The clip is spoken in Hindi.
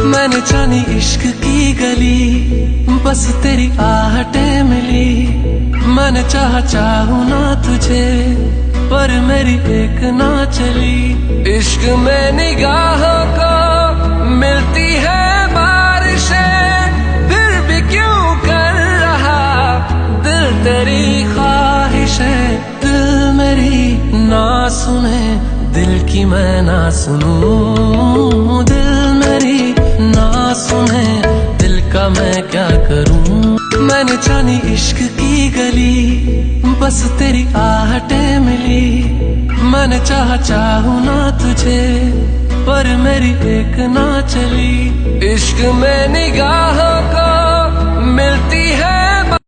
मैंने जानी इश्क की गली, बस तेरी आहटें मिली। मैंने चाहूं ना तुझे, पर मेरी एक ना चली। इश्क में निगाहों को मिलती है बारिशें, फिर भी क्यों कर रहा दिल तेरी ख्वाहिशें। दिल मेरी ना सुने, दिल की मैं ना सुनूं। दिल मेरी ना सुने, दिल का मैं क्या करूं। मैंने जानी इश्क की गली, बस तेरी आहटें मिली। मैंने चाहूं ना तुझे, पर मेरी एक ना चली। इश्क में निगाहों को मिलती है